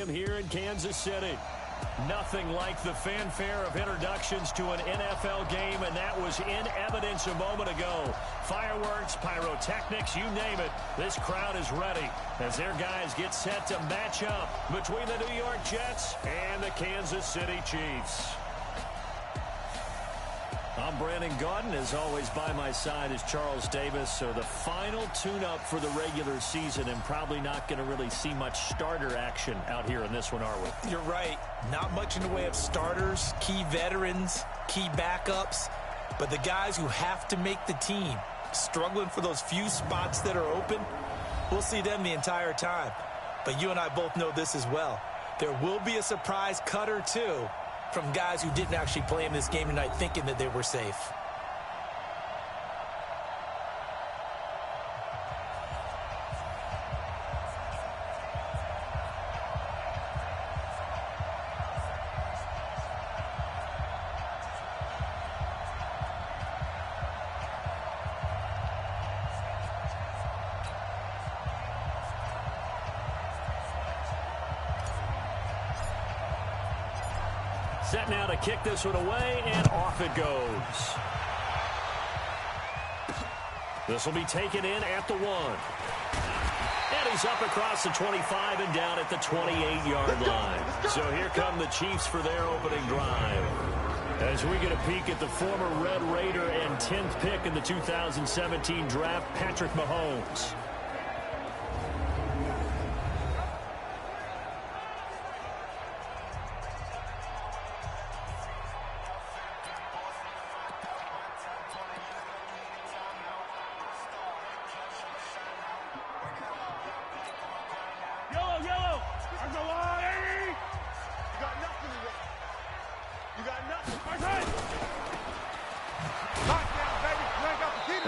Stadium here in Kansas City. Nothing like the fanfare of introductions to an NFL game, and that was in evidence a moment ago. Fireworks, pyrotechnics, you name it. This crowd is ready as their guys get set to match up between the New York Jets and the Kansas City Chiefs. I'm Brandon Gaudin. As always, by my side is Charles Davis. So the final tune-up for the regular season, and probably not going to really see much starter action out here in this one, are we? You're right. Not much in the way of starters, key veterans, key backups. But the guys who have to make the team, struggling for those few spots that are open, we'll see them the entire time. But you and I both know this as well. There will be a surprise cut or two from guys who didn't actually play in this game tonight thinking that they were safe. Set now to kick this one away, and off it goes. This will be taken in at the 1. And he's up across the 25 and down at the 28-yard line. So here come the Chiefs for their opening drive. As we get a peek at the former Red Raider and 10th pick in the 2017 draft, Patrick Mahomes.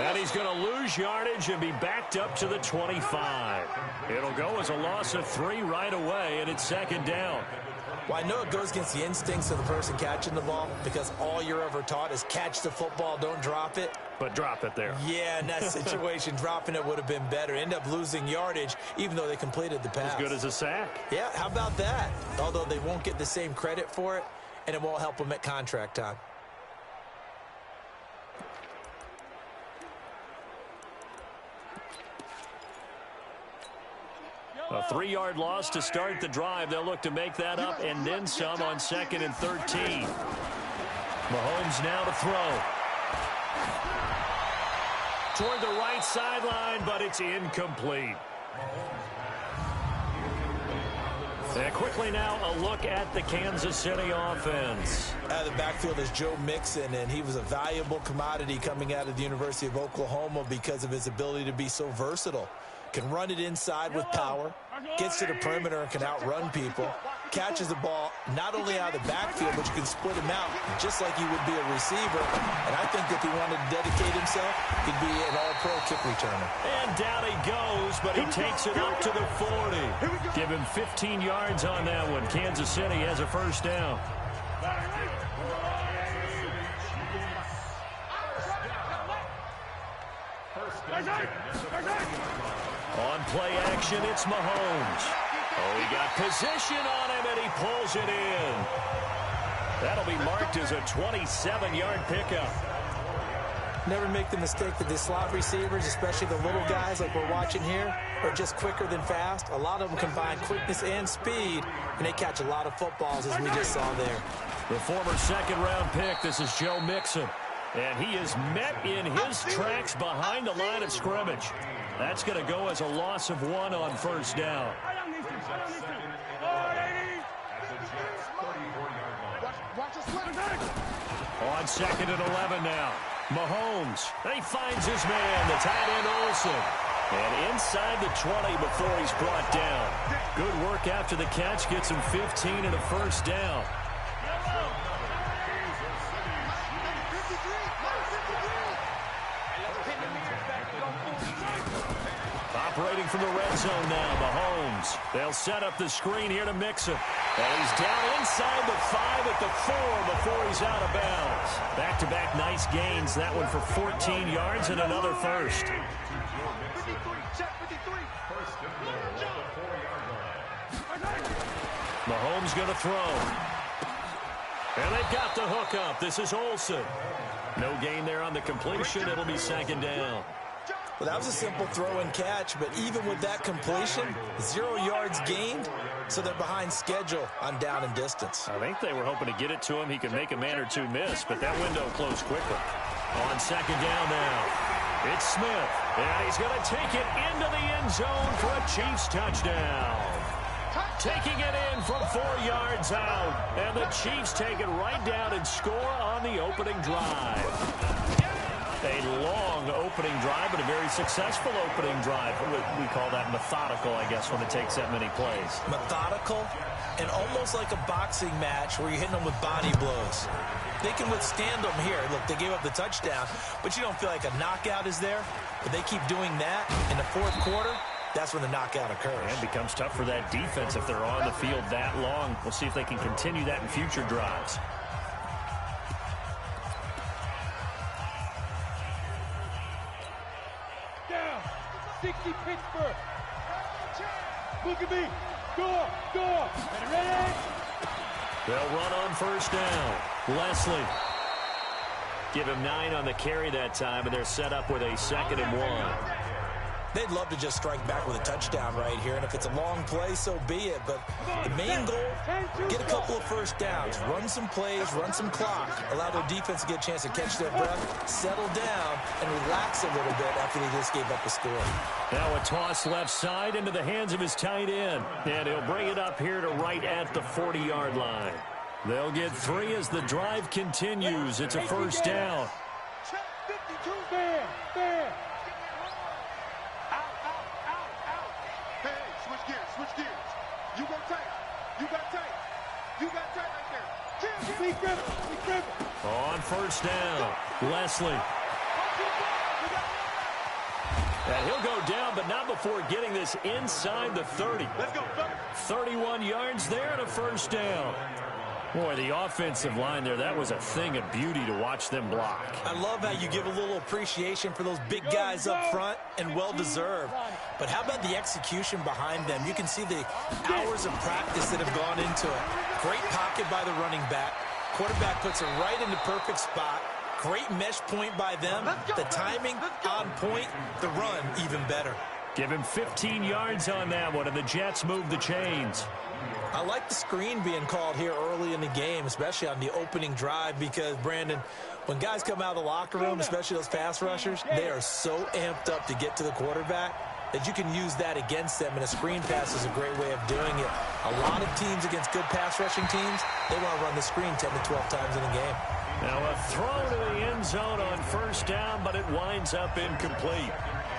And he's going to lose yardage and be backed up to the 25. It'll go as a loss of 3 right away, and it's second down. Well, I know it goes against the instincts of the person catching the ball because all you're ever taught is catch the football, don't drop it. But drop it there. Yeah, in that situation, dropping it would have been better. End up losing yardage, even though they completed the pass. As good as a sack. Yeah, how about that? Although they won't get the same credit for it, and it won't help them at contract time. A 3-yard loss to start the drive. They'll look to make that up and then some on 2nd and 13. Mahomes now to throw. Toward the right sideline, but it's incomplete. And quickly now, a look at the Kansas City offense. Out of the backfield is Joe Mixon, and he was a valuable commodity coming out of the University of Oklahoma because of his ability to be so versatile. Can run it inside with power, gets to the perimeter and can outrun people, catches the ball not only out of the backfield, but you can split him out just like he would be a receiver. And I think if he wanted to dedicate himself, he'd be an all-pro kick returner. And down he goes, but he takes it up to the 40. Give him 15 yards on that one. Kansas City has a first down. On play action, it's Mahomes. Oh, he got position on him, and he pulls it in. That'll be marked as a 27-yard pickup. Never make the mistake that the slot receivers, especially the little guys like we're watching here, are just quicker than fast. A lot of them combine quickness and speed, and they catch a lot of footballs, as we just saw there. The former second-round pick, this is Joe Mixon. And he is met in his tracks behind the line of scrimmage. That's going to go as a loss of 1 on first down. On 2nd and 11 now. Mahomes, he finds his man, the tight end Olsen. And inside the 20 before he's brought down. Good work after the catch, gets him 15 and a first down. Operating from the red zone now, Mahomes. They'll set up the screen here to Mixon. And he's down inside the 5 at the 4 before he's out of bounds. Back-to-back nice gains. That one for 14 yards and another first. Mahomes going to throw. And they've got the hook up. This is Olsen. No gain there on the completion. It'll be second down. Well, that was a simple throw and catch, but even with that completion, 0 yards gained, so they're behind schedule on down and distance. I think they were hoping to get it to him. He could make a man or two miss, but that window closed quickly. On second down now, it's Smith, and he's going to take it into the end zone for a Chiefs touchdown. Taking it in from 4 yards out, and the Chiefs take it right down and score on the opening drive. A long opening drive, but a very successful opening drive. We call that methodical, I guess, when it takes that many plays. Methodical and almost like a boxing match where you're hitting them with body blows. They can withstand them here. Look, they gave up the touchdown, but you don't feel like a knockout is there. But they keep doing that in the fourth quarter. That's when the knockout occurs. And it becomes tough for that defense if they're on the field that long. We'll see if they can continue that in future drives. Down. 60 Pittsburgh. Look at me. Go. Ready? They'll run on first down. Leslie. Give him 9 on the carry that time, and they're set up with a 2nd and 1. They'd love to just strike back with a touchdown right here, and if it's a long play, so be it. But the main goal, get a couple of first downs, run some plays, run some clock, allow their defense to get a chance to catch their breath, settle down, and relax a little bit after they just gave up a score. Now a toss left side into the hands of his tight end, and he'll bring it up here to right at the 40-yard line. They'll get 3 as the drive continues. It's a first down. Check 52. Fair. Switch gears. You go tight. You got tight right there. Be critical. On first down, Leslie. And he'll go down, but not before getting this inside the 30. Let's go. 31 yards there and a first down. Boy, the offensive line there, that was a thing of beauty to watch them block. I love how you give a little appreciation for those big guys up front, and well-deserved. But how about the execution behind them? You can see the hours of practice that have gone into it. Great pocket by the running back. Quarterback puts it right in the perfect spot. Great mesh point by them. The timing on point. The run even better. Give him 15 yards on that one, and the Jets move the chains. I like the screen being called here early in the game, especially on the opening drive, because, Brandon, when guys come out of the locker room, especially those pass rushers, they are so amped up to get to the quarterback that you can use that against them, and a screen pass is a great way of doing it. A lot of teams against good pass rushing teams, they want to run the screen 10 to 12 times in a game. Now a throw to the end zone on first down, but it winds up incomplete.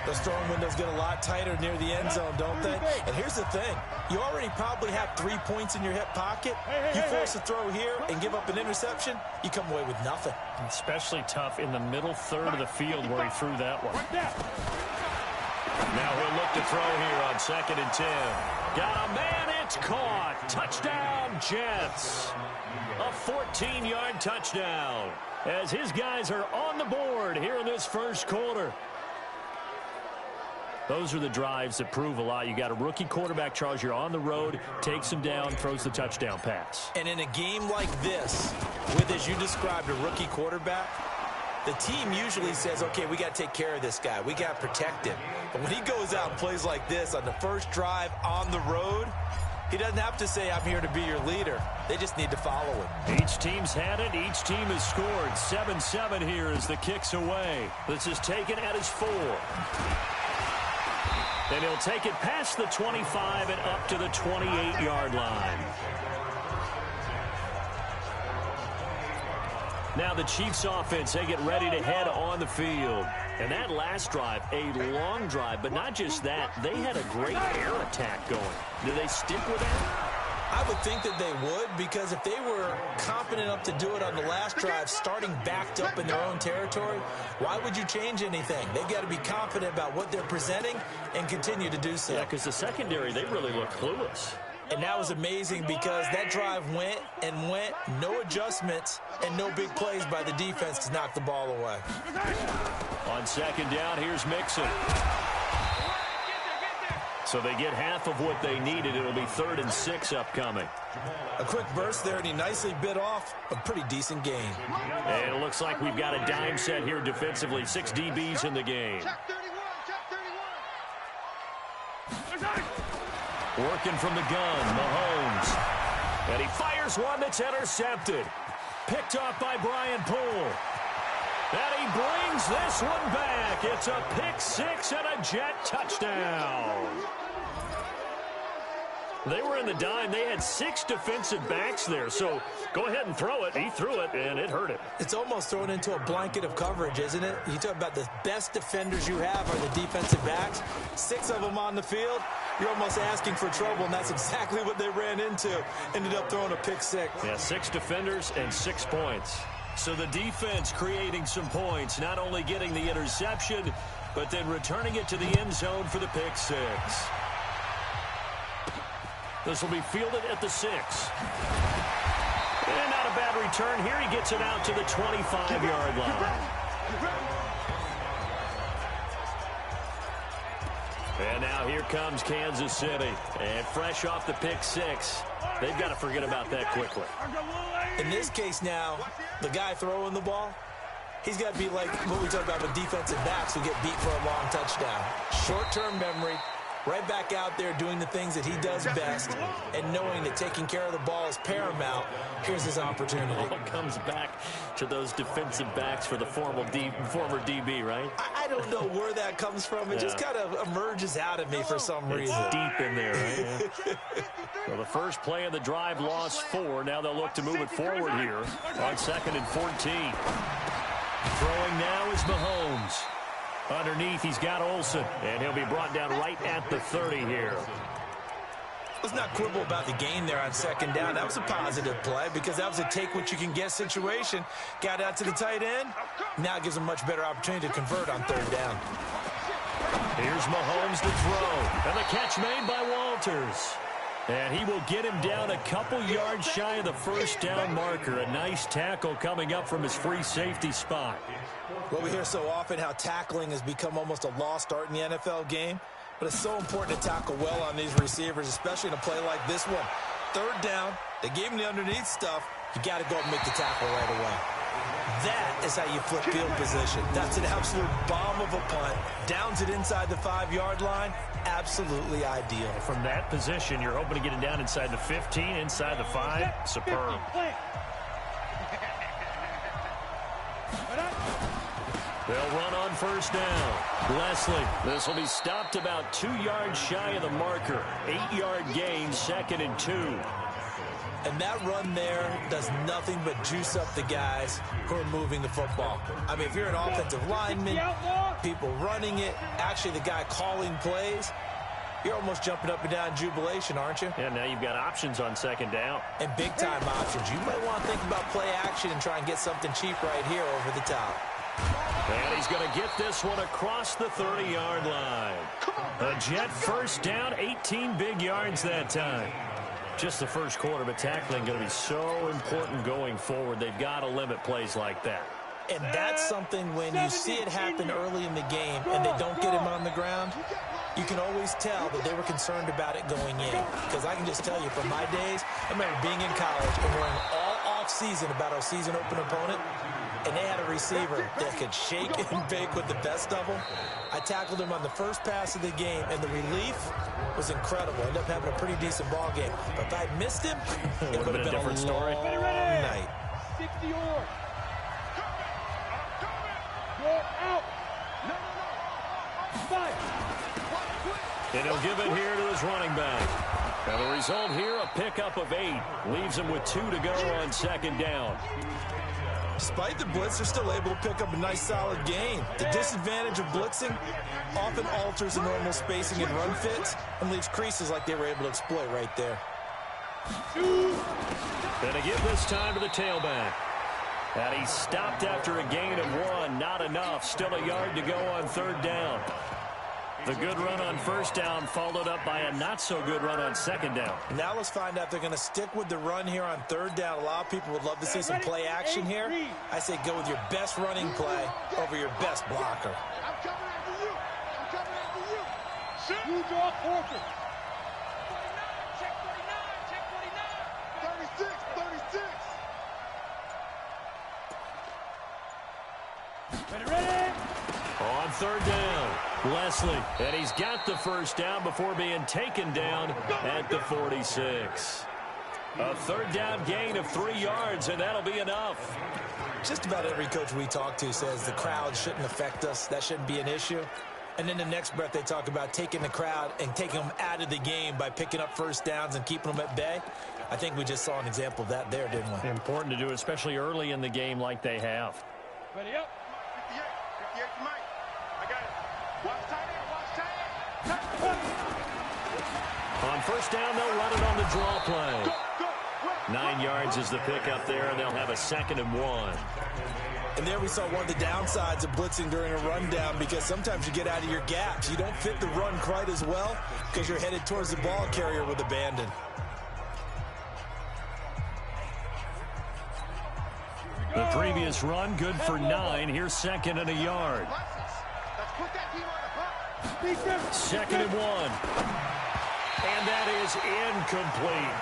Those throwing windows get a lot tighter near the end zone, don't they? And here's the thing. You already probably have 3 points in your hip pocket. You force a throw here and give up an interception, you come away with nothing. Especially tough in the middle third of the field where he threw that one. Now he'll look to throw here on 2nd and 10. Got a man, it's caught. Touchdown, Jets. A 14-yard touchdown as his guys are on the board here in this first quarter. Those are the drives that prove a lot. You got a rookie quarterback, Charles. You're on the road, takes him down, throws the touchdown pass. And in a game like this, with, as you described, a rookie quarterback, the team usually says, okay, we got to take care of this guy. We got to protect him. But when he goes out and plays like this on the first drive on the road, he doesn't have to say, I'm here to be your leader. They just need to follow him. Each team's had it. Each team has scored. 7-7 here as the kick's away. This is taken at his 4. And he'll take it past the 25 and up to the 28-yard line. Now the Chiefs offense, they get ready to head on the field. And that last drive, a long drive, but not just that, they had a great air attack going. Do they stick with that? I would think that they would, because if they were confident enough to do it on the last drive, starting backed up in their own territory, why would you change anything? They've got to be confident about what they're presenting and continue to do so. Yeah, because the secondary, they really look clueless. And that was amazing because that drive went and went, no adjustments, and no big plays by the defense to knock the ball away. On 2nd down, here's Mixon. So they get half of what they needed. It'll be 3rd and 6 upcoming. A quick burst there, and he nicely bit off a pretty decent gain. And it looks like we've got a dime set here defensively. 6 DBs in the game. Working from the gun, Mahomes. And he fires one that's intercepted. Picked off by Brian Poole. And he brings this one back. It's a pick six and a Jet touchdown. They were in the dime. They had 6 defensive backs there. So go ahead and throw it. He threw it, and it hurt him. It's almost thrown into a blanket of coverage, isn't it? You talk about the best defenders you have are the defensive backs. 6 of them on the field. You're almost asking for trouble, and that's exactly what they ran into. Ended up throwing a pick six. Yeah, 6 defenders and 6 points. So the defense creating some points, not only getting the interception, but then returning it to the end zone for the pick six. This will be fielded at the 6. And not a bad return here. He gets it out to the 25-yard line. And now here comes Kansas City. And fresh off the pick six, they've got to forget about that quickly. In this case now, the guy throwing the ball, he's got to be like what we talk about with defensive backs who get beat for a long touchdown. Short-term memory, right back out there doing the things that he does best, and knowing that taking care of the ball is paramount. Here's his opportunity. It all comes back to those defensive backs for the former DB, right? I don't know where that comes from. It just kind of emerges out of me for some reason. It's deep in there, right? Yeah. So the first play of the drive lost 4. Now they'll look to move it forward here on 2nd and 14. Throwing now is Mahomes. Underneath, he's got Olsen, and he'll be brought down right at the 30 here. Let's not quibble about the gain there on 2nd down. That was a positive play because that was a take-what-you-can-get situation. Got out to the tight end. Now it gives him a much better opportunity to convert on 3rd down. Here's Mahomes to throw, and the catch made by Walters. And he will get him down a couple yards shy of the first down marker. A nice tackle coming up from his free safety spot. Well, we hear so often how tackling has become almost a lost art in the NFL game. But it's so important to tackle well on these receivers, especially in a play like this one. 3rd down, they gave him the underneath stuff. You got to go and make the tackle right away. That is how you flip field position. That's an absolute bomb of a punt. Downs it inside the 5-yard line. Absolutely ideal. From that position, you're hoping to get it down inside the 15, inside the 5. Superb. They'll run on 1st down. Leslie, this will be stopped about 2 yards shy of the marker. 8-yard gain, 2nd and 2. And that run there does nothing but juice up the guys who are moving the football. I mean, if you're an offensive lineman, people running it, actually the guy calling plays, you're almost jumping up and down in jubilation, aren't you? Yeah, now you've got options on 2nd down. And big-time options. You might want to think about play action and try and get something cheap right here over the top. And he's going to get this one across the 30-yard line. A Jet 1st down, 18 big yards that time. Just the first quarter, but tackling going to be so important going forward. They've got to limit plays like that. And that's something when you see it happen early in the game and they don't get him on the ground, you can always tell that they were concerned about it going in. Because I can just tell you from my days, I remember being in college and worrying all off-season about our season open opponent, and they had a receiver that could shake and bake with the best of them. I tackled him on the first pass of the game, and the relief was incredible. Ended up having a pretty decent ball game. But if I'd missed him, it would have been a different story. Night. 60 yards. Out. No. Fight. And he'll give it here to his running back. And the result here, a pickup of 8. Leaves him with 2 to go on 2nd down. Despite the blitz, they're still able to pick up a nice solid gain. The disadvantage of blitzing often alters the normal spacing and run fits and leaves creases like they were able to exploit right there. And to give this time to the tailback. And he stopped after a gain of 1. Not enough. Still a yard to go on 3rd down. The good run on 1st down followed up by a not-so-good run on 2nd down. Now let's find out if they're going to stick with the run here on 3rd down. A lot of people would love to see some play action here. I say go with your best running play over your best blocker. I'm coming after you. I'm coming after you. You draw forfeit. 49, check 49, check 49. third down. Leslie, and he's got the first down before being taken down at the 46. A third down gain of 3 yards, and that'll be enough. Just about every coach we talk to says the crowd shouldn't affect us. That shouldn't be an issue. And then the next breath they talk about taking the crowd and taking them out of the game by picking up first downs and keeping them at bay. I think we just saw an example of that there, didn't we? Important to do, especially early in the game like they have. Ready up. 58. 58 to Mike. I got it. Watch tight end. Watch tight end. On first down, they'll run it on the draw play. 9 yards is the pickup there, and they'll have a 2nd and 1. And there we saw one of the downsides of blitzing during a rundown, because sometimes you get out of your gaps. You don't fit the run quite as well because you're headed towards the ball carrier with abandon. The previous run, good for 9. Here's 2nd and a yard. 2nd and 1. And that is incomplete.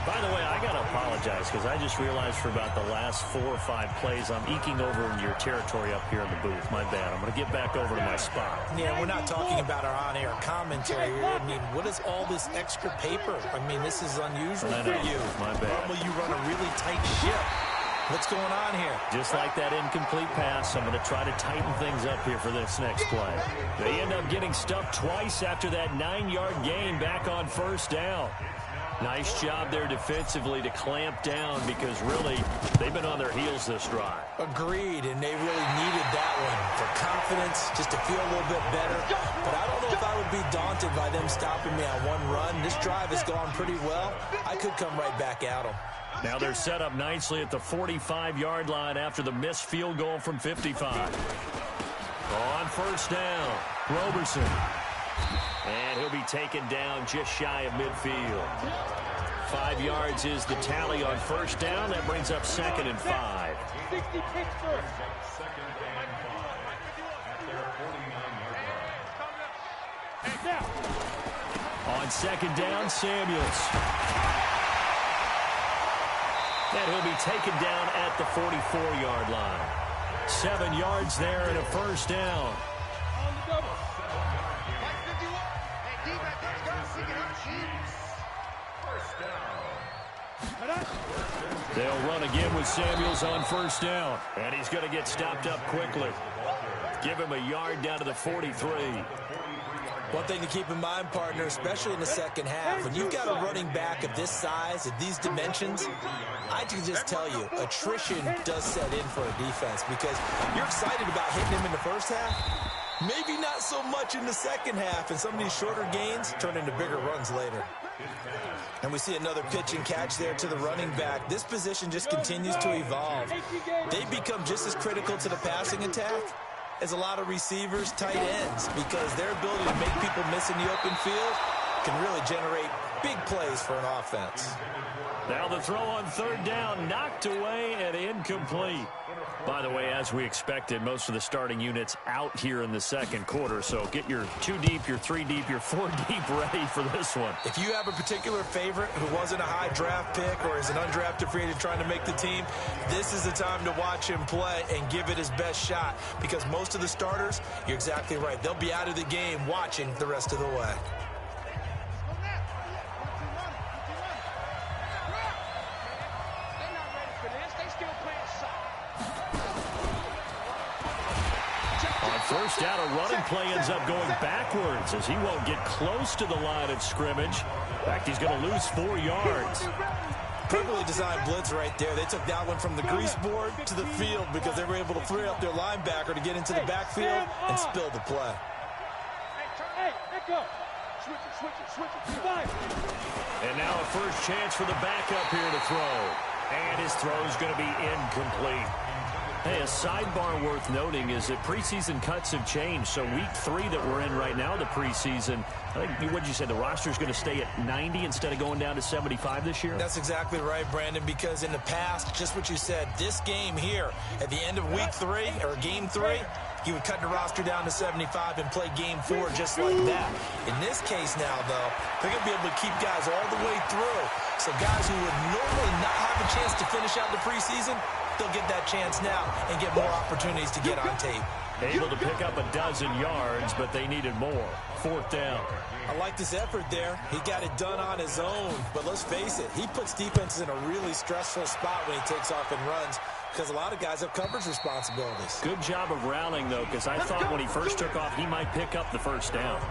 By the way, I got to apologize because I just realized for about the last 4 or 5 plays, I'm eking over in your territory up here in the booth. My bad. I'm going to get back over to my spot. Yeah, we're not talking about our on-air commentary here. I mean, what is all this extra paper? I mean, this is unusual for you. My bad. Normally you run a really tight ship. What's going on here? Just like that incomplete pass, I'm going to try to tighten things up here for this next play. They end up getting stuffed twice after that 9-yard gain back on first down. Nice job there defensively to clamp down, because really they've been on their heels this drive. Agreed, and they really needed that one for confidence, just to feel a little bit better. But I don't know if I would be daunted by them stopping me on one run. This drive has gone pretty well. I could come right back at them. Now they're set up nicely at the 45-yard line after the missed field goal from 55. On first down, Roberson. And he'll be taken down just shy of midfield. 5 yards is the tally on first down. That brings up 2nd and 5. On 2nd down, Samuels. And he'll be taken down at the 44-yard line. 7 yards there and a first down. They'll run again with Samuels on first down. And he's going to get stopped up quickly. Give him a yard down to the 43. One thing to keep in mind, partner, especially in the second half, when you've got a running back of this size, of these dimensions, I can just tell you, attrition does set in for a defense, because you're excited about hitting him in the first half. Maybe not so much in the second half, and some of these shorter gains turn into bigger runs later. And we see another pitch and catch there to the running back. This position just continues to evolve. They become just as critical to the passing attack as a lot of receivers, tight ends, because their ability to make people miss in the open field can really generate big plays for an offense. Now the throw on third down, knocked away and incomplete. By the way, as we expected, most of the starting units out here in the second quarter, so get your 2 deep, your 3 deep, your 4 deep ready for this one. If you have a particular favorite who wasn't a high draft pick or is an undrafted free agent trying to make the team, this is the time to watch him play and give it his best shot, because most of the starters, you're exactly right, they'll be out of the game watching the rest of the way. First down, a running play ends up going backwards as he won't get close to the line of scrimmage. In fact, he's going to lose 4 yards. Perfectly designed blitz right there. They took that one from the grease board to the field because they were able to free up their linebacker to get into the backfield and spill the play. And now a first chance for the backup here to throw. And his throw is going to be incomplete. Hey, a sidebar worth noting is that preseason cuts have changed. So week 3 that we're in right now, the preseason, I think, what did you say, the roster's going to stay at 90 instead of going down to 75 this year? That's exactly right, Brandon, because in the past, just what you said, this game here, at the end of week 3, or game 3, you would cut the roster down to 75 and play game 4 just like that. In this case now, though, they're going to be able to keep guys all the way through. So guys who would normally not have a chance to finish out the preseason, they'll get that chance now and get more opportunities to get on tape. Able to pick up a dozen yards, but they needed more. 4th down. I like this effort there. He got it done on his own. But let's face it, he puts defenses in a really stressful spot when he takes off and runs because a lot of guys have coverage responsibilities. Good job of rallying, though, because I thought when he first took off, he might pick up the 1st down.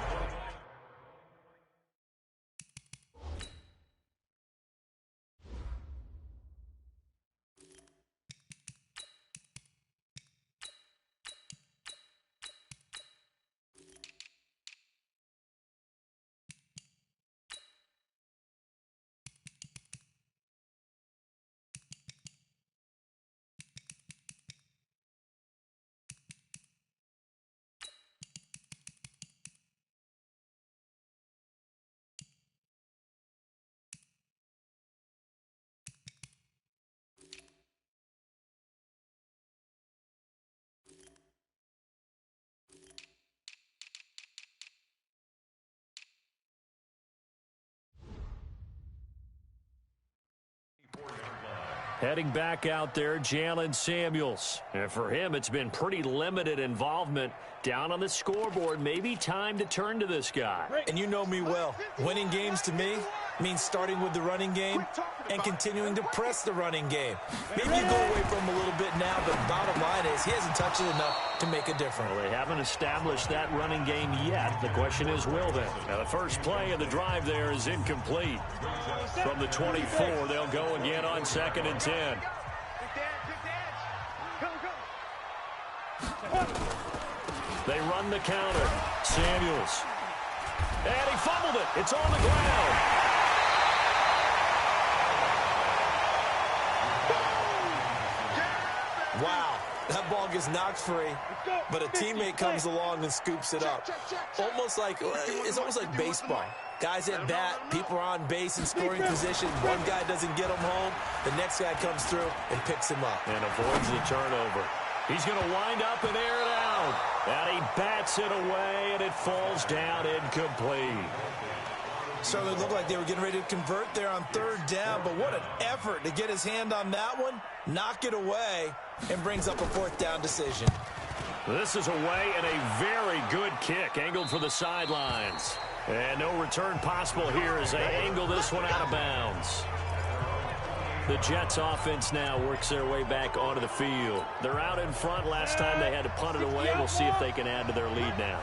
Heading back out there, Jalen Samuels. And for him, it's been pretty limited involvement down on the scoreboard. Maybe time to turn to this guy. And you know me well. Winning games to me means starting with the running game and continuing to press the running game. Maybe you go away from him a little bit now, but bottom line is he hasn't touched it enough to make a difference. Well, they haven't established that running game yet. The question is, will they? Now, the first play of the drive there is incomplete. From the 24, they'll go again on 2nd and 10. They run the counter. Samuels. And he fumbled it. It's on the ground. Wow, that ball gets knocked free, but a teammate comes along and scoops it up. It's almost like baseball. Guys at bat, people are on base in scoring position. One guy doesn't get him home, the next guy comes through and picks him up. And avoids the turnover. He's going to wind up and air it out. And he bats it away, and it falls down incomplete. Certainly looked like they were getting ready to convert there on 3rd down, but what an effort to get his hand on that one, knock it away, and brings up a 4th down decision. This is away and a very good kick, angled for the sidelines. And no return possible here as they angle this one out of bounds. The Jets offense now works their way back onto the field. They're out in front. Last time they had to punt it away. We'll see if they can add to their lead now.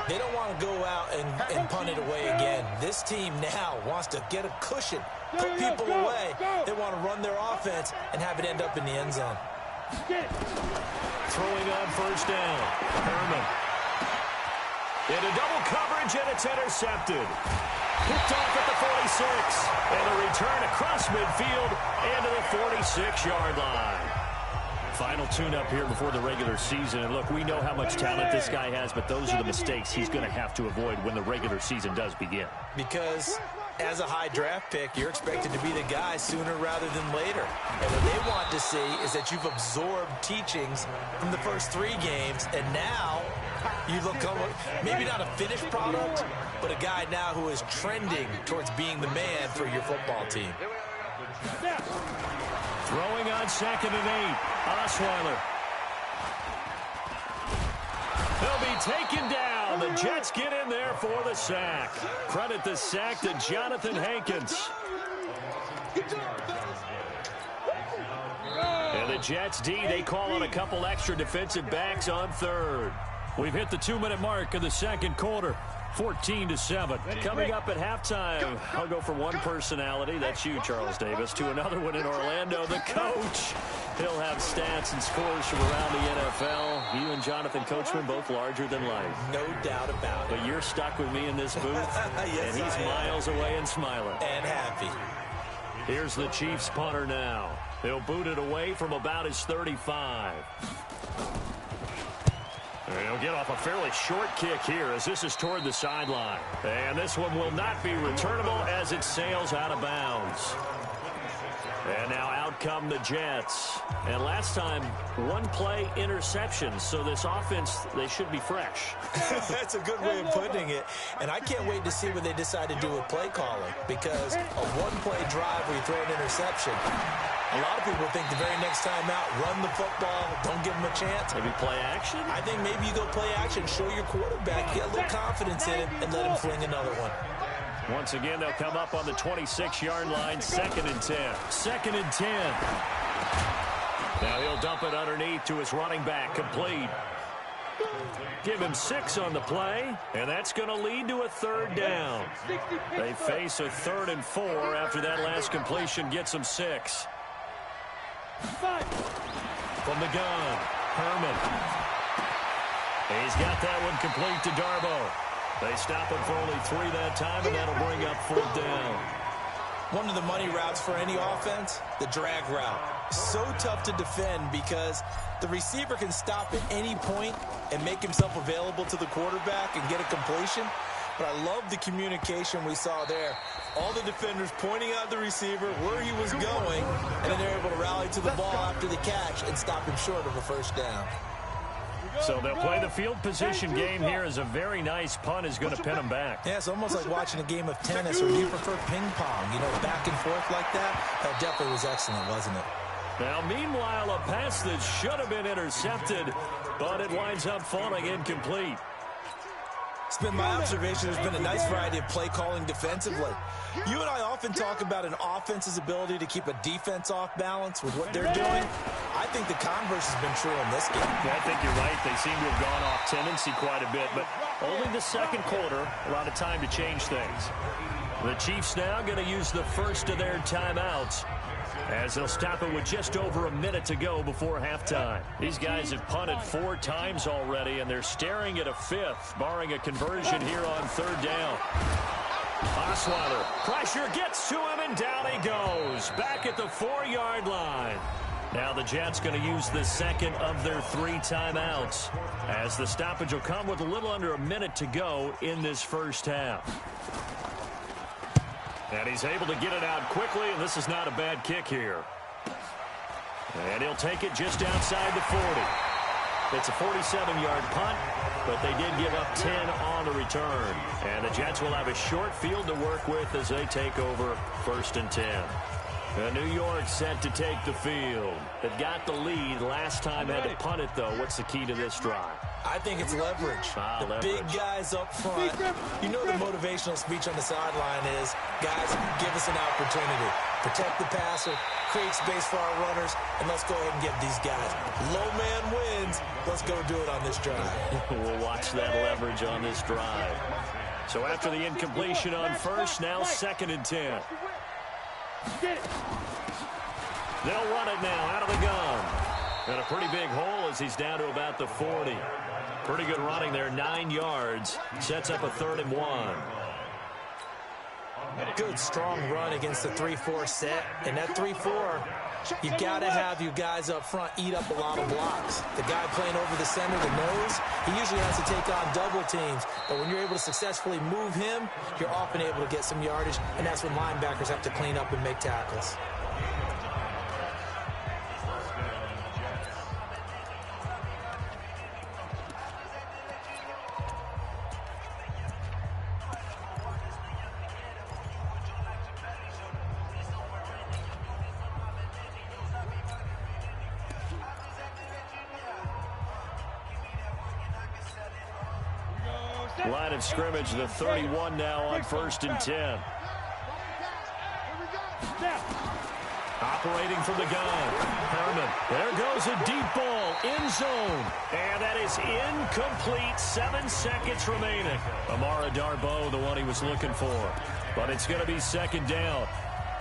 They don't want to go out and punt it away again. This team now wants to get a cushion, put people away. They want to run their offense and have it end up in the end zone. Throwing on 1st down. Herman. Into double coverage, and it's intercepted. Picked off at the 46. And a return across midfield and to the 46-yard line. Final tune-up here before the regular season. And look, we know how much talent this guy has, but those are the mistakes he's going to have to avoid when the regular season does begin. Because as a high draft pick, you're expected to be the guy sooner rather than later. And what they want to see is that you've absorbed teachings from the first 3 games, and now you look maybe not a finished product, but a guy now who is trending towards being the man for your football team. Throwing on 2nd and 8. Osweiler. They'll be taken down. The Jets get in there for the sack. Credit the sack to Jonathan Hankins. And the Jets D, they call on a couple extra defensive backs on 3rd. We've hit the 2-minute mark of the 2nd quarter. 14-7. Coming up at halftime, I'll go from one personality, that's you, Charles Davis, to another one in Orlando, the coach. He'll have stats and scores from around the NFL. You and Jonathan Coachman, both larger than life. No doubt about it. But you're stuck with me in this booth, yes, and he's miles away and smiling. And happy. Here's the Chiefs punter now. He'll boot it away from about his 35. And he'll get off a fairly short kick here as this is toward the sideline. And this one will not be returnable as it sails out of bounds. And now out come the Jets. And last time, one play interception. So this offense, they should be fresh. That's a good way of putting it. And I can't wait to see what they decide to do with play calling, because a one-play drive where you throw an interception, a lot of people think the very next time out, run the football, don't give them a chance. Maybe play action? I think maybe you go play action, show your quarterback, get a little confidence in him, and let him fling another one. Once again, they'll come up on the 26-yard line, 2nd and 10. 2nd and 10. Now he'll dump it underneath to his running back, complete. Give him 6 on the play, and that's going to lead to a 3rd down. They face a 3rd and 4 after that last completion gets them 6. From the gun, Herman. He's got that one complete to Darbo. They stop him for only 3 that time, and that'll bring up 4th down. One of the money routes for any offense, the drag route. So tough to defend because the receiver can stop at any point and make himself available to the quarterback and get a completion. But I love the communication we saw there. All the defenders pointing out the receiver, where he was going, and then they're able to rally to the ball after the catch and stop him short of a 1st down. So they'll play the field position game here as a very nice punt is going to pin them back. Yeah, it's almost like watching a game of tennis, or do you prefer ping pong? You know, back and forth like that? That definitely was excellent, wasn't it? Now, meanwhile, a pass that should have been intercepted, but it winds up falling incomplete. It's been my observation there's been a nice variety of play calling defensively. You and I often talk about an offense's ability to keep a defense off balance with what they're doing. I think the converse has been true in this game. Yeah, I think you're right. They seem to have gone off tendency quite a bit, but only the 2nd quarter, a lot of time to change things. The Chiefs now going to use the first of their timeouts, as they'll stop it with just over a minute to go before halftime. These guys have punted 4 times already, and they're staring at a 5th, barring a conversion here on 3rd down. Osweiler, pressure gets to him, and down he goes. Back at the 4-yard line. Now the Jets going to use the 2nd of their 3 timeouts, as the stoppage will come with a little under a minute to go in this 1st half. And he's able to get it out quickly, and this is not a bad kick here. And he'll take it just outside the 40. It's a 47-yard punt, but they did give up 10 on the return. And the Jets will have a short field to work with as they take over 1st and 10. New York set to take the field. They've got the lead. Last time had to punt it, though. What's the key to this drive? I think it's leverage. The big guys up front. You know the motivational speech on the sideline is, guys, give us an opportunity. Protect the passer, create space for our runners, and let's go ahead and give these guys. Low man wins. Let's go do it on this drive. We'll watch that leverage on this drive. So after the incompletion on 1st, now 2nd and 10. They'll run it now out of the gun. And a pretty big hole as he's down to about the 40. Pretty good running there, 9 yards. Sets up a 3rd and 1. Good, strong run against the 3-4 set. And that 3-4, you've got to have you guys up front eat up a lot of blocks. The guy playing over the center, the nose, he usually has to take on double teams. But when you're able to successfully move him, you're often able to get some yardage, and that's when linebackers have to clean up and make tackles. Line of scrimmage, the 31 now on 1st and 10. Operating from the gun, Herman. There goes a deep ball, end zone. And that is incomplete, 7 seconds remaining. Amara Darboh, the one he was looking for. But it's going to be 2nd down.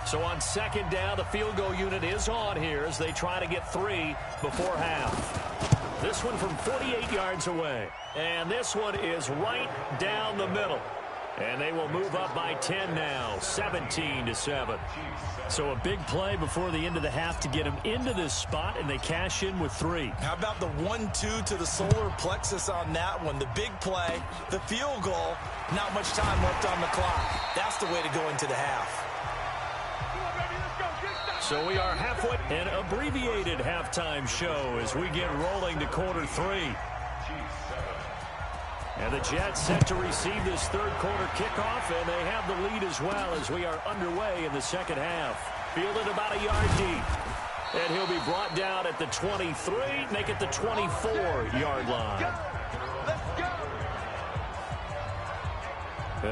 So on 2nd down, the field goal unit is on here as they try to get 3 before half. This one from 48 yards away. And this one is right down the middle. And they will move up by 10 now, 17-7. So a big play before the end of the half to get them into this spot, and they cash in with 3. How about the 1-2 to the solar plexus on that one? The big play, the field goal, not much time left on the clock. That's the way to go into the half. So we are halfway. An abbreviated halftime show as we get rolling to quarter 3. And the Jets set to receive this third quarter kickoff, and they have the lead as well as we are underway in the second half. Fielded about a yard deep. And he'll be brought down at the 23, make it the 24-yard line.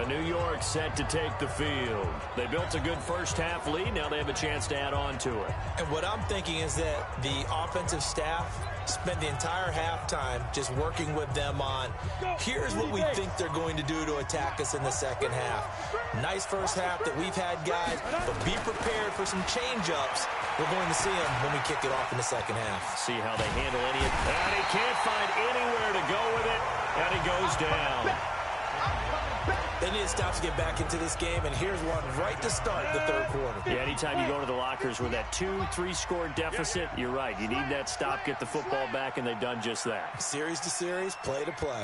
New York set to take the field. They built a good first-half lead. Now they have a chance to add on to it. And what I'm thinking is that the offensive staff spent the entire halftime just working with them on, here's what we think they're going to do to attack us in the second half. Nice first half that we've had, guys, but be prepared for some change-ups. We're going to see them when we kick it off in the second half. See how they handle any of it. And he can't find anywhere to go with it, and he goes down. They need to stop to get back into this game, and here's one right to start the third quarter. Yeah, anytime you go to the lockers with that 2-3 score deficit, you're right. You need that stop, get the football back, and they've done just that. Series to series, play to play.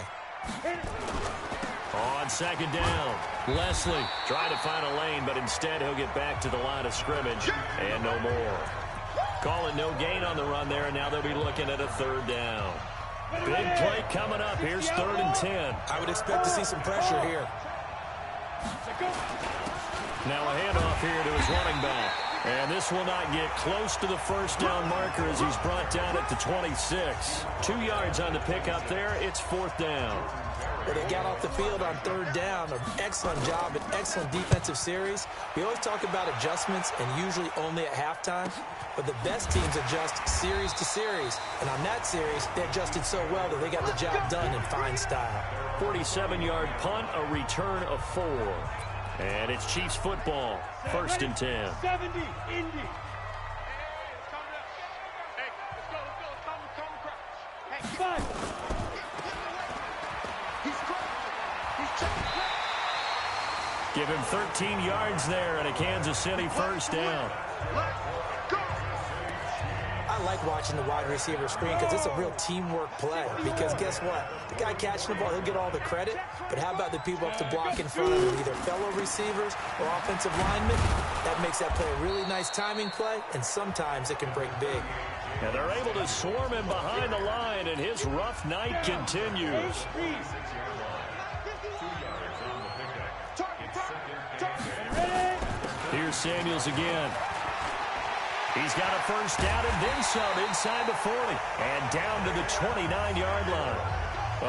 On second down, Leslie trying to find a lane, but instead he'll get back to the line of scrimmage, and no more. Calling no gain on the run there, and now they'll be looking at a third down. Big play coming up. Here's 3rd and 10. I would expect to see some pressure here. Now a handoff here to his running back. And this will not get close to the first down marker as he's brought down at the 26. 2 yards on the pickup there. It's 4th down. Well, they got off the field on 3rd down. An excellent job, an excellent defensive series. We always talk about adjustments and usually only at halftime. But the best teams adjust series to series. And on that series, they adjusted so well that they got the job done in fine style. 47-yard punt, a return of 4. And it's Chiefs football, 1st and 10. 70, Indy. Give him 13 yards there and a Kansas City first down. I like watching the wide receiver screen because it's a real teamwork play. Because guess what? The guy catching the ball, he'll get all the credit. But how about the people up to block in front of him, either fellow receivers or offensive linemen? That makes that play a really nice timing play, and sometimes it can break big. And they're able to swarm him behind the line, and his rough night continues. Here's Samuels again. He's got a first down and then some inside the 40. And down to the 29-yard line.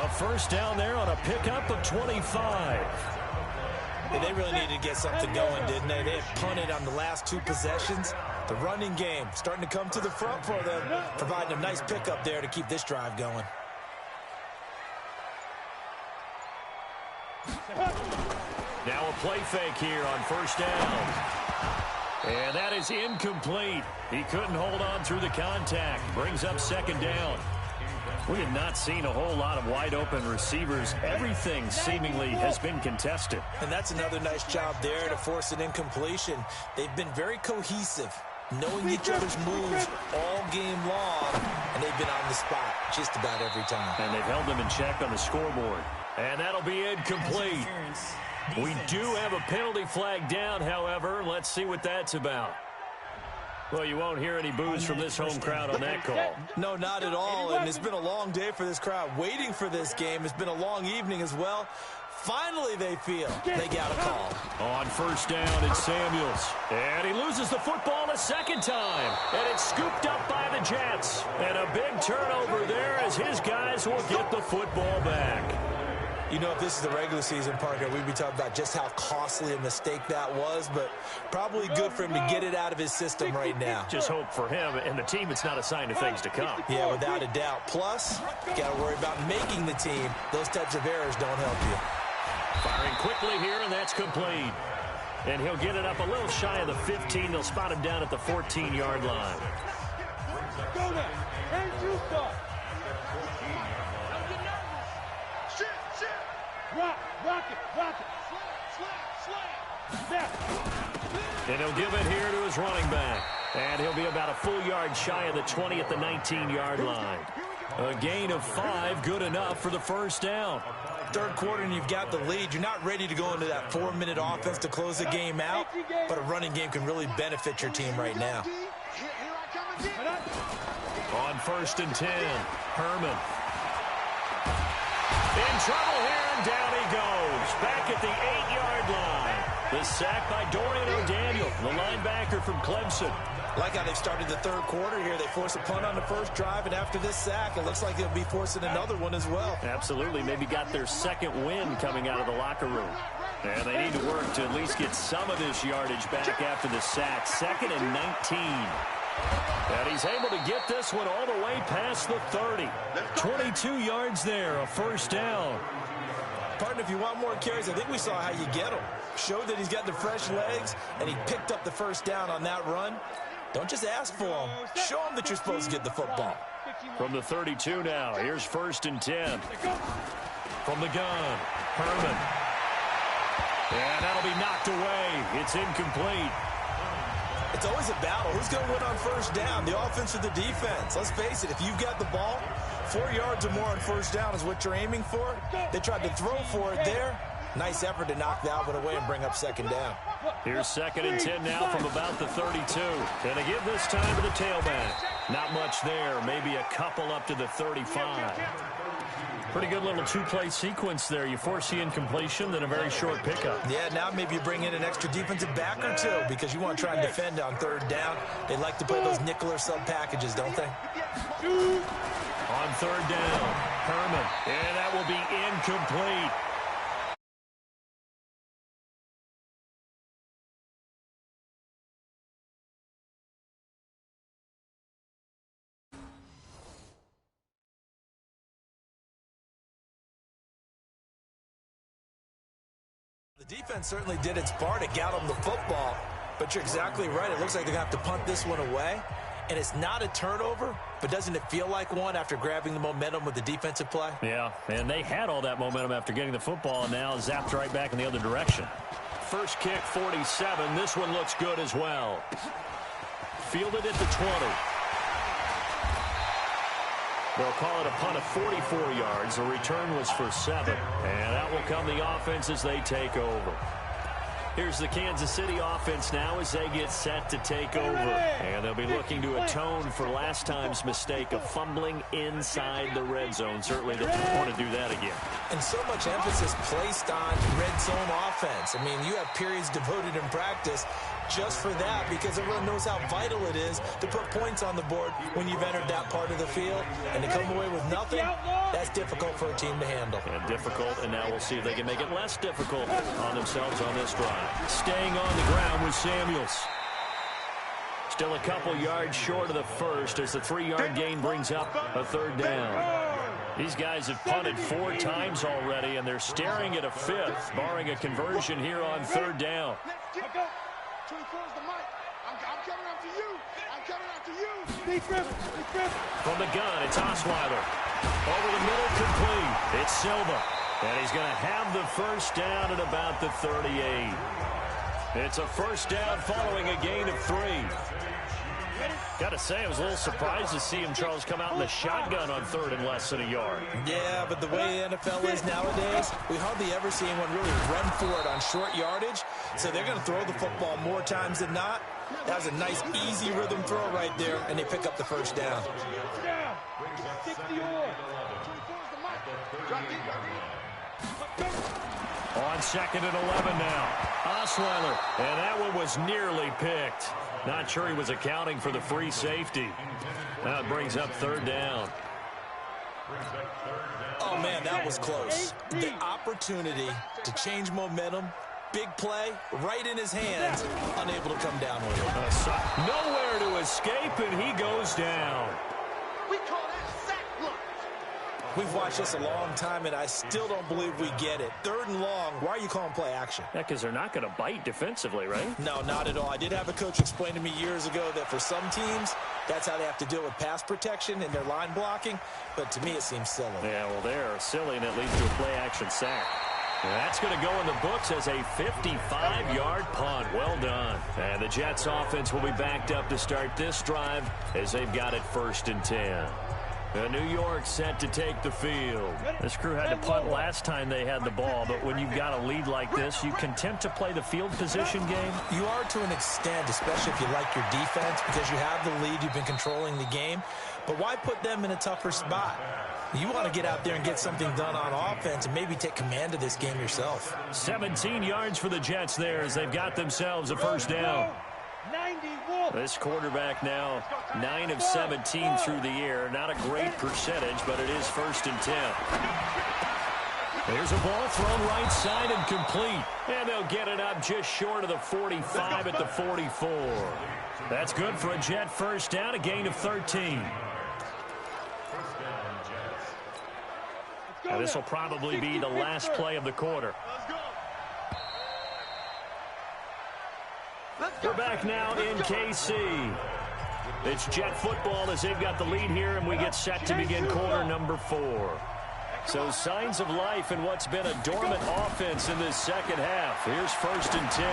A first down there on a pickup of 25. And they really needed to get something going, didn't they? They had punted on the last 2 possessions. The running game starting to come to the front for them, providing a nice pickup there to keep this drive going. Now a play fake here on first down. And that is incomplete. He couldn't hold on through the contact. Brings up second down. We have not seen a whole lot of wide-open receivers. Everything seemingly has been contested. And that's another nice job there to force an incompletion. They've been very cohesive, knowing each other's moves all game long, and they've been on the spot just about every time. And they've held them in check on the scoreboard. And that'll be incomplete. We do have a penalty flag down, however. Let's see what that's about. Well, you won't hear any boos from this home crowd on that call. No, not at all, and it's been a long day for this crowd waiting for this game. It's been a long evening as well. Finally, they feel they got a call. On first down, it's Samuels. And he loses the football a second time. And it's scooped up by the Jets. And a big turnover there as his guys will get the football back. You know, if this is the regular season, partner, we'd be talking about just how costly a mistake that was, but probably good for him to get it out of his system right now. Just hope for him and the team it's not a sign of things to come. Yeah, without a doubt. Plus, got to worry about making the team. Those types of errors don't help you. Firing quickly here, and that's complete. And he'll get it up a little shy of the 15. They'll spot him down at the 14-yard line. Go there. And you start. Rock it. And he'll give it here to his running back. And he'll be about a full yard shy of the 20 at the 19-yard line. A gain of 5, good enough for the first down. Third quarter and you've got the lead. You're not ready to go into that 4-minute offense to close the game out, but a running game can really benefit your team right now. On 1st and 10, Herman. In trouble here, and down he goes. Back at the 8-yard line. The sack by Dorian O'Daniel, the linebacker from Clemson. Like how they've started the third quarter here. They force a punt on the first drive, and after this sack, it looks like they'll be forcing another one as well. Absolutely. Maybe got their second win coming out of the locker room. And they need to work to at least get some of this yardage back after the sack. 2nd and 19. And he's able to get this one all the way past the 30. 22 yards there, a first down. Partner, if you want more carries, I think we saw how you get them. Showed that he's got the fresh legs, and he picked up the first down on that run. Don't just ask for them. Show them that you're supposed to get the football. From the 32 now, here's 1st and 10. From the gun, Herman. And that'll be knocked away. It's incomplete. It's always a battle. Who's going to win on first down, the offense or the defense? Let's face it, if you've got the ball, 4 yards or more on first down is what you're aiming for. They tried to throw for it there. Nice effort to knock that one away and bring up 2nd down. Here's 2nd and 10 now from about the 32. And they give this time to the tailback. Not much there. Maybe a couple up to the 35. Pretty good little two-play sequence there. You force the incompletion, then a very short pickup. Yeah, now maybe you bring in an extra defensive back or two because you want to try and defend on 3rd down. They like to play those nickel or sub packages, don't they? On 3rd down, Herman. And that will be incomplete. The defense certainly did its part to get them the football, but you're exactly right. It looks like they're going to have to punt this one away, and it's not a turnover, but doesn't it feel like one after grabbing the momentum with the defensive play? Yeah, and they had all that momentum after getting the football, and now zapped right back in the other direction. First kick, 47. This one looks good as well. Fielded at the 20. They'll call it a punt of 44 yards. The return was for 7. And out will come the offense as they take over. Here's the Kansas City offense now as they get set to take over. And they'll be looking to atone for last time's mistake of fumbling inside the red zone. Certainly they don't want to do that again. And so much emphasis placed on red zone offense. I mean, you have periods devoted in practice just for that because everyone knows how vital it is to put points on the board when you've entered that part of the field. And to come away with nothing, that's difficult for a team to handle. And difficult, and now we'll see if they can make it less difficult on themselves on this drive. Staying on the ground with Samuels. Still a couple yards short of the first as the 3-yard gain brings up a 3rd down. These guys have punted 4 times already, and they're staring at a 5th, barring a conversion here on 3rd down. 24 is the mic. I'm coming after you. I'm coming after you. From the gun, it's Osweiler. Over the middle, complete. It's Silva. And he's going to have the first down at about the 38. It's a first down following a gain of 3. Got to say, I was a little surprised to see him, Charles, come out in the shotgun on 3rd and less than a yard. Yeah, but the way the NFL is nowadays, we hardly ever see anyone really run for it on short yardage. So they're going to throw the football more times than not. That was a nice, easy rhythm throw right there, and they pick up the first down. On 2nd and 11 now. Osweiler, and that one was nearly picked. Not sure he was accounting for the free safety. Now it brings up 3rd down. Oh, man, that was close. The opportunity to change momentum, big play, right in his hands, unable to come down with it. Nowhere to escape, and he goes down. We call that sack block. We've watched this a long time, and I still don't believe we get it. 3rd and long, why are you calling play action? Yeah, because they're not going to bite defensively, right? No, not at all. I did have a coach explain to me years ago that for some teams, that's how they have to deal with pass protection and their line blocking. But to me, it seems silly. Yeah, well, they're silly, and it leads to a play-action sack. And that's going to go in the books as a 55-yard punt. Well done. And the Jets offense will be backed up to start this drive as they've got it 1st and 10. New York set to take the field. This crew had to punt last time they had the ball, but when you've got a lead like this, you can attempt to play the field position game. You are to an extent, especially if you like your defense, because you have the lead, you've been controlling the game. But why put them in a tougher spot? You want to get out there and get something done on offense and maybe take command of this game yourself. 17 yards for the Jets there as they've got themselves a first down. This quarterback now 9 of 17 through the air. Not a great percentage, but it is 1st and 10. There's a ball thrown right side and complete. And they'll get it up just short of the 45 at the 44. That's good for a Jet first down, a gain of 13. And this will probably be the last play of the quarter. We're back now in KC. It's Jet football as they've got the lead here, and we get set to begin quarter number 4. So signs of life in what's been a dormant offense in this second half. Here's 1st and 10.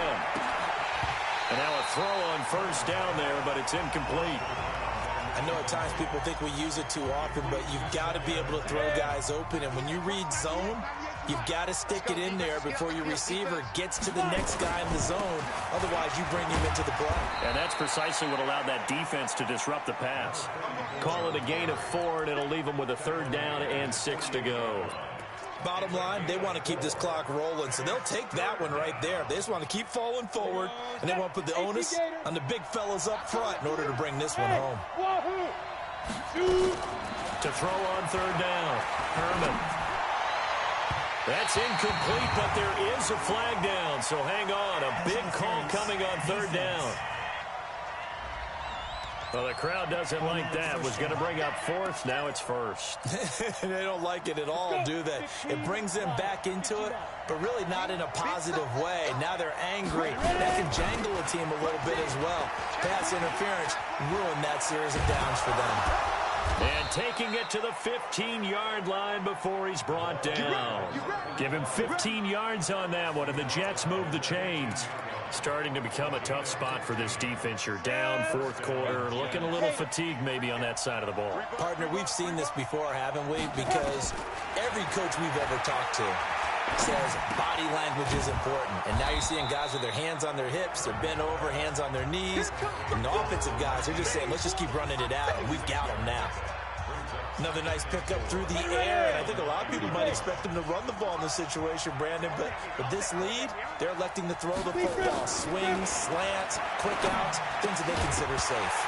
And now a throw on first down there, but it's incomplete. I know at times people think we use it too often, but you've got to be able to throw guys open. And when you read zone, you've got to stick it in there before your receiver gets to the next guy in the zone. Otherwise, you bring him into the play. And that's precisely what allowed that defense to disrupt the pass. Call it a gain of 4, and it'll leave them with a 3rd down and 6 to go. Bottom line, they want to keep this clock rolling, so they'll take that one right there. They just want to keep falling forward, and they want to put the onus on the big fellas up front in order to bring this one home. To throw on 3rd down, Herman. That's incomplete, but there is a flag down, so hang on. A big call coming on 3rd down. Well, the crowd doesn't like that. Was going to bring up 4th. Now it's 1st. They don't like it at all, do they? It brings them back into it, but really not in a positive way. Now they're angry. That can jangle a team a little bit as well. Pass interference ruined that series of downs for them. And taking it to the 15-yard line before he's brought down. Give him 15 yards on that one, and the Jets move the chains. Starting to become a tough spot for this defense. You're down 4th quarter, looking a little fatigued maybe on that side of the ball. Partner, we've seen this before, haven't we? Because every coach we've ever talked to says body language is important. And now you're seeing guys with their hands on their hips, they're bent over, hands on their knees. And the offensive guys, they're just saying, let's just keep running it out. We've got them now. Another nice pickup through the air, and I think a lot of people might expect them to run the ball in this situation, Brandon, but with this lead, they're electing to throw the football. Swings, slants, quick outs, things that they consider safe.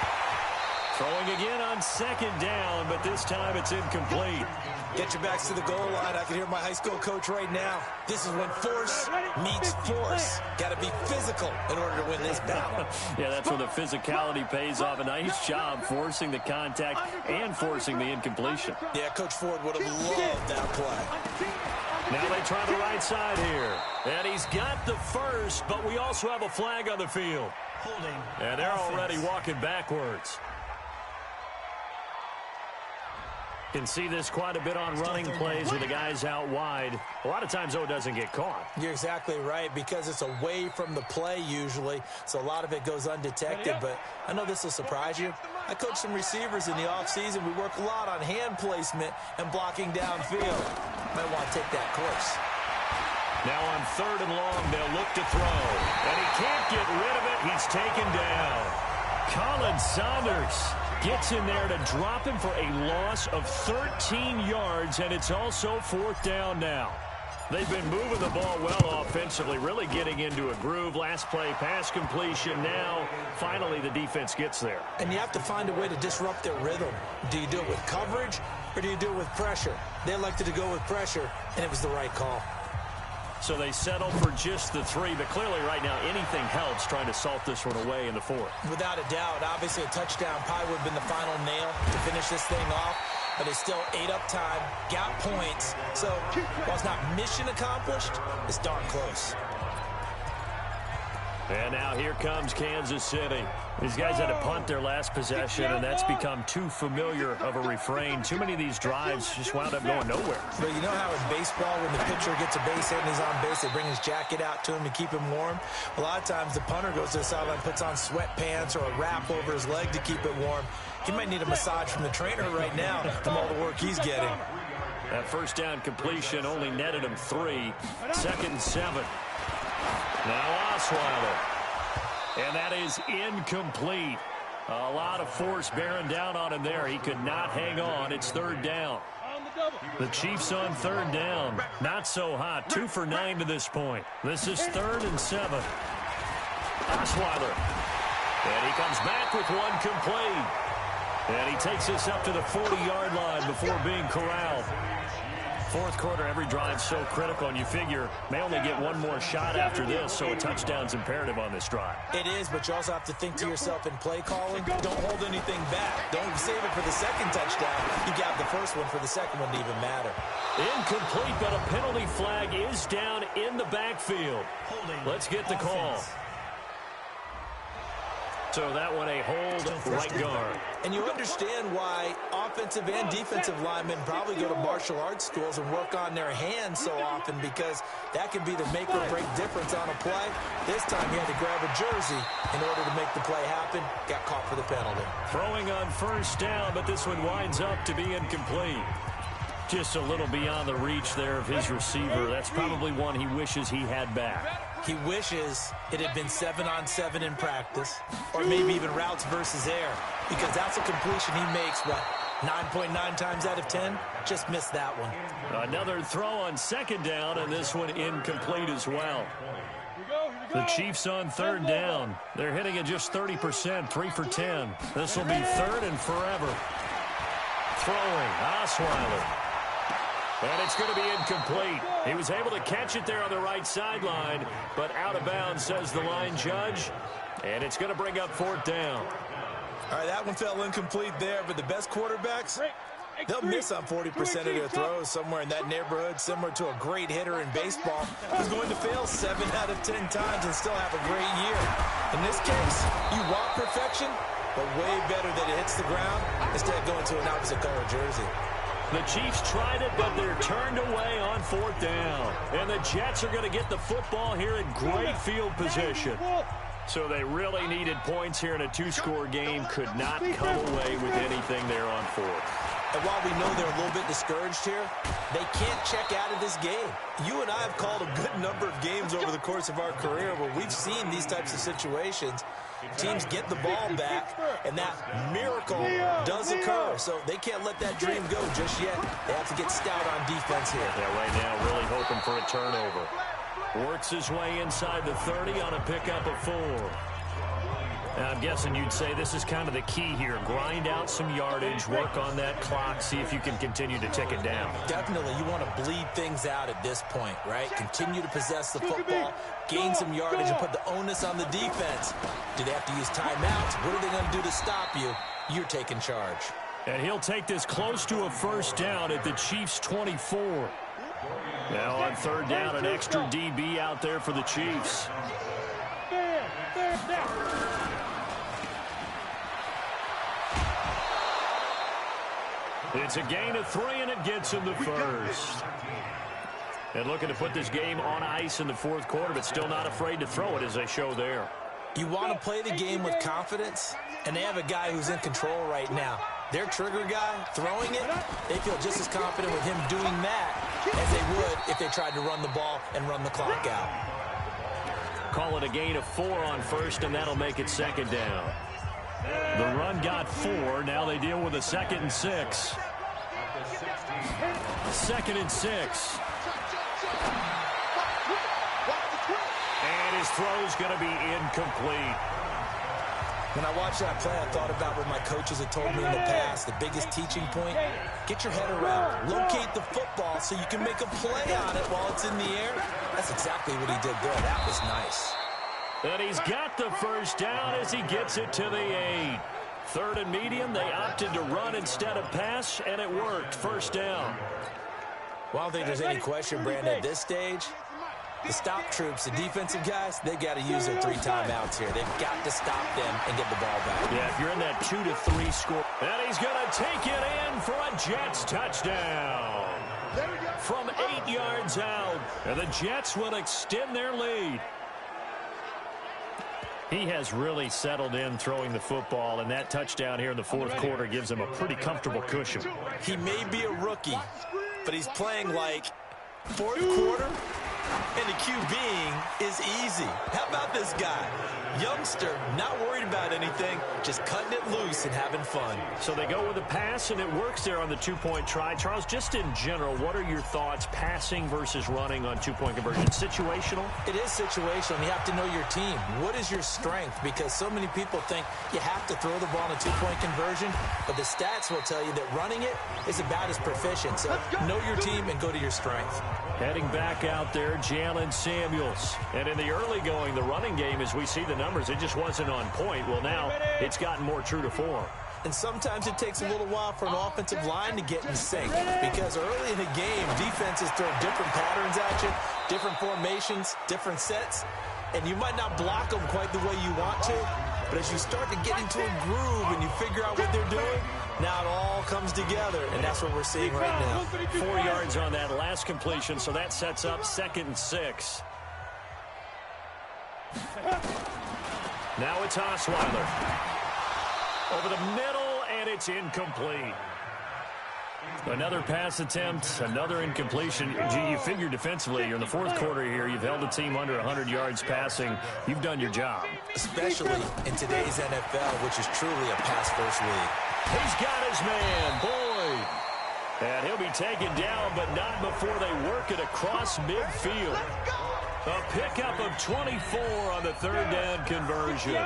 Throwing again on 2nd down, but this time it's incomplete. Get your backs to the goal line. I can hear my high school coach right now. This is when force meets force. Got to be physical in order to win this battle. Yeah, that's where the physicality pays off. A nice job forcing the contact and forcing the incompletion. Yeah, Coach Ford would have loved that play. Now they try the right side here. And he's got the 1st, but we also have a flag on the field. Holding. And they're already walking backwards. Can see this quite a bit on running plays with the guys out wide. A lot of times, though, it doesn't get caught. You're exactly right, because it's away from the play usually, so a lot of it goes undetected. But I know this will surprise you. I coach some receivers in the offseason. We work a lot on hand placement and blocking downfield. Might want to take that course. Now on 3rd and long, they'll look to throw. And he can't get rid of it. He's taken down. Colin Saunders gets in there to drop him for a loss of 13 yards, and it's also 4th down now. They've been moving the ball well offensively, really getting into a groove. Last play, pass completion. Now, finally, the defense gets there. And you have to find a way to disrupt their rhythm. Do you do it with coverage, or do you do it with pressure? They elected to go with pressure, and it was the right call. So they settle for just the 3, but clearly right now anything helps trying to salt this one away in the 4th. Without a doubt, obviously a touchdown probably would have been the final nail to finish this thing off, but it's still 8 up time, got points, so while it's not mission accomplished, it's darn close. And now here comes Kansas City. These guys had to punt their last possession, and that's become too familiar of a refrain. Too many of these drives just wound up going nowhere. But you know how in baseball, when the pitcher gets a base hit and he's on base, they bring his jacket out to him to keep him warm? A lot of times the punter goes to the sideline, puts on sweatpants or a wrap over his leg to keep it warm. He might need a massage from the trainer right now from all the work he's getting. That first down completion only netted him 3. 2nd and 7. Now Osweiler. And that is incomplete. A lot of force bearing down on him there. He could not hang on. It's 3rd down. The Chiefs on 3rd down. Not so hot. 2 for 9 to this point. This is 3rd and 7. Osweiler. And he comes back with one complete. And he takes this up to the 40-yard line before being corralled. 4th quarter, every drive so critical, and you figure may only get one more shot after this, so a touchdown's imperative on this drive. It is, but you also have to think to yourself in play calling, don't hold anything back. Don't save it for the second touchdown. You got the first one for the second one to even matter. Incomplete, but a penalty flag is down in the backfield. Let's get the call. So that one a hold right guard. And you understand why offensive and defensive linemen probably go to martial arts schools and work on their hands so often, because that can be the make or break difference on a play. This time he had to grab a jersey in order to make the play happen. Got caught for the penalty. Throwing on 1st down, but this one winds up to be incomplete. Just a little beyond the reach there of his receiver. That's probably one he wishes he had back. He wishes it had been 7-on-7 in practice, or maybe even routes versus air, because that's a completion he makes, what, 9.9 times out of 10? Just missed that one. Another throw on 2nd down, and this one incomplete as well. The Chiefs on 3rd down. They're hitting at just 30%, 3 for 10. This will be 3rd and forever. Throwing, Osweiler. And it's going to be incomplete. He was able to catch it there on the right sideline, but out of bounds, says the line judge. And it's going to bring up 4th down. All right, that one fell incomplete there, but the best quarterbacks, they'll miss on 40% of their throws, somewhere in that neighborhood, similar to a great hitter in baseball who's going to fail 7 out of 10 times and still have a great year. In this case, you want perfection, but way better that it hits the ground instead of going to an opposite color jersey. The Chiefs tried it, but they're turned away on 4th down. And the Jets are going to get the football here in great field position. So they really needed points here in a 2-score game. Could not come away with anything there on 4th. And while we know they're a little bit discouraged here, they can't check out of this game. You and I have called a good number of games over the course of our career where we've seen these types of situations. Teams get the ball back, and that miracle does occur. So they can't let that dream go just yet. They have to get stout on defense here. Yeah, right now really hoping for a turnover. Works his way inside the 30 on a pickup of 4. Now, I'm guessing you'd say this is kind of the key here. Grind out some yardage, work on that clock, see if you can continue to tick it down. Definitely. You want to bleed things out at this point, right? Continue to possess the football, gain some yardage, and put the onus on the defense. Do they have to use timeouts? What are they going to do to stop you? You're taking charge. And he'll take this close to a 1st down at the Chiefs' 24. Now on 3rd down, an extra DB out there for the Chiefs. It's a gain of 3, and it gets him the 1st. And looking to put this game on ice in the 4th quarter, but still not afraid to throw it as they show there. You want to play the game with confidence, and they have a guy who's in control right now. Their trigger guy throwing it, they feel just as confident with him doing that as they would if they tried to run the ball and run the clock out. Call it a gain of 4 on 1st, and that'll make it 2nd down. The run got 4. Now they deal with a 2nd and 6. 2nd and 6. And his throw's going to be incomplete. When I watched that play, I thought about what my coaches had told me in the past. The biggest teaching point, get your head around. Locate the football so you can make a play on it while it's in the air. That's exactly what he did there. That was nice. And he's got the 1st down as he gets it to the 8. 3rd and medium, they opted to run instead of pass, and it worked. 1st down. Well, I don't think there's any question, Brandon, at this stage. The stop troops, the defensive guys, they've got to use their 3 timeouts here. They've got to stop them and get the ball back. Yeah, if you're in that 2 to 3 score. And he's going to take it in for a Jets touchdown. From 8 yards out. And the Jets will extend their lead. He has really settled in throwing the football, and that touchdown here in the fourth quarter gives him a pretty comfortable cushion. He may be a rookie, but he's playing like fourth quarter, and the QBing is easy. How about this guy? Youngster, not worried about anything, just cutting it loose and having fun. So they go with a pass, and it works there on the two-point try. Charles, just in general, what are your thoughts passing versus running on two-point conversion? Situational? It is situational. You have to know your team. What is your strength? Because so many people think you have to throw the ball in a two-point conversion, but the stats will tell you that running it is about as proficient. So know your team and go to your strength. Heading back out there, Jalen Samuels. And in the early going, the running game, as we see the numbers, it just wasn't on point. Well, now it's gotten more true to form. And sometimes it takes a little while for an offensive line to get in sync, because early in the game, defenses throw different patterns at you, different formations, different sets, and you might not block them quite the way you want to, but as you start to get into a groove and you figure out what they're doing, now it all comes together, and that's what we're seeing right now. 4 yards on that last completion, so that sets up 2nd and 6. Now it's Osweiler. Over the middle, and it's incomplete. Another pass attempt, another incompletion. Gee, you figure defensively, you're in the fourth quarter here. You've held a team under 100 yards passing. You've done your job. Especially in today's NFL, which is truly a pass-first league. He's got his man, Boyd. And he'll be taken down, but not before they work it across midfield. A pickup of 24 on the third down conversion.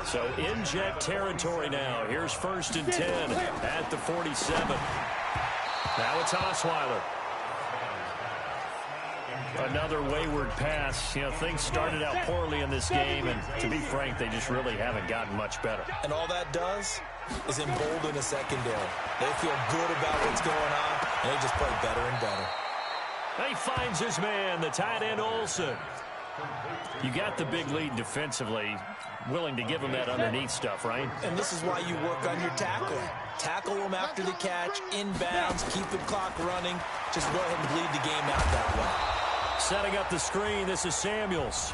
So in jet territory now. Here's 1st and 10 at the 47. Now it's Osweiler. Another wayward pass. You know, things started out poorly in this game, and to be frank, they just really haven't gotten much better. And all that does is embolden a secondary. They feel good about what's going on, and they just play better and better. He finds his man, the tight end Olsen. You got the big lead defensively, willing to give him that underneath stuff, right? And this is why you work on your tackling. Tackle them after the catch, inbounds, keep the clock running. Just go ahead and bleed the game out that way. Setting up the screen, this is Samuels.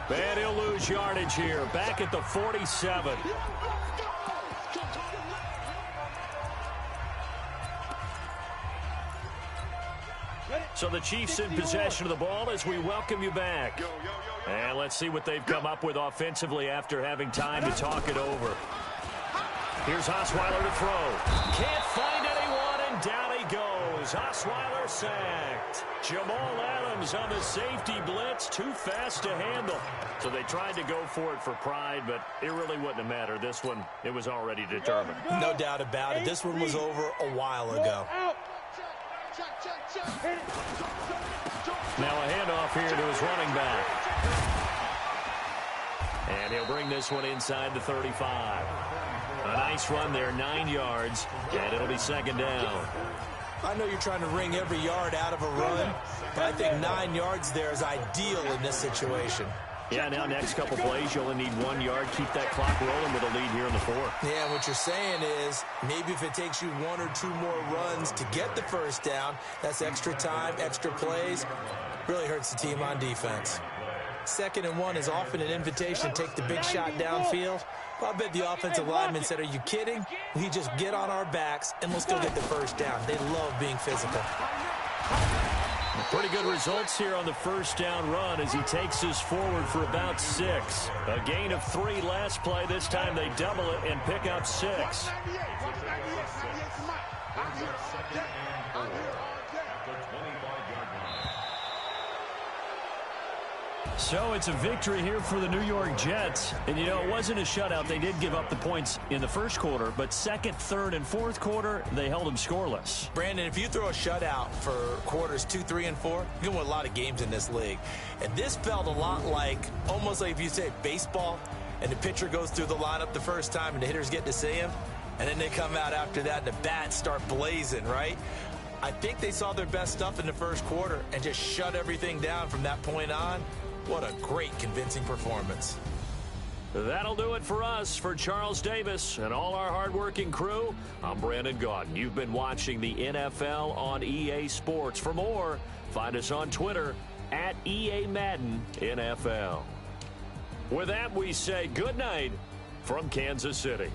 And he'll lose yardage here, back at the 47. So the Chiefs in possession of the ball as we welcome you back. And let's see what they've come up with offensively after having time to talk it over. Here's Osweiler to throw. Can't find anyone, and down he goes. Osweiler sacked. Jamal Adams on the safety blitz, too fast to handle. So they tried to go for it for pride, but it really wouldn't have mattered. This one, it was already determined. No doubt about it. This one was over a while ago. Now a handoff here to his running back. And he'll bring this one inside the 35. A nice run there, 9 yards, and it'll be 2nd down. I know you're trying to wring every yard out of a run, but I think 9 yards there is ideal in this situation. Yeah, now next couple plays, you only need 1 yard. Keep that clock rolling with a lead here in the fourth. Yeah, what you're saying is maybe if it takes you 1 or 2 more runs to get the first down, that's extra time, extra plays. Really hurts the team on defense. 2nd and 1 is often an invitation to take the big shot downfield. Well, I bet the offensive lineman said, are you kidding? We just get on our backs and let's go get the first down. They love being physical. Pretty good results here on the first down run as he takes us forward for about 6. A gain of 3 last play. This time they double it and pick up 6. So it's a victory here for the New York Jets. And, you know, it wasn't a shutout. They did give up the points in the first quarter, but 2nd, 3rd, and 4th quarter, they held them scoreless. Brandon, if you throw a shutout for quarters 2, 3, and 4, you're going to win a lot of games in this league. And this felt a lot like, almost like if you say baseball, and the pitcher goes through the lineup the first time and the hitters get to see him, and then they come out after that and the bats start blazing, right? I think they saw their best stuff in the first quarter and just shut everything down from that point on. What a great, convincing performance. That'll do it for us. For Charles Davis and all our hardworking crew, I'm Brandon Gaudin. You've been watching the NFL on EA Sports. For more, find us on Twitter @EA Madden NFL. With that, we say good night from Kansas City.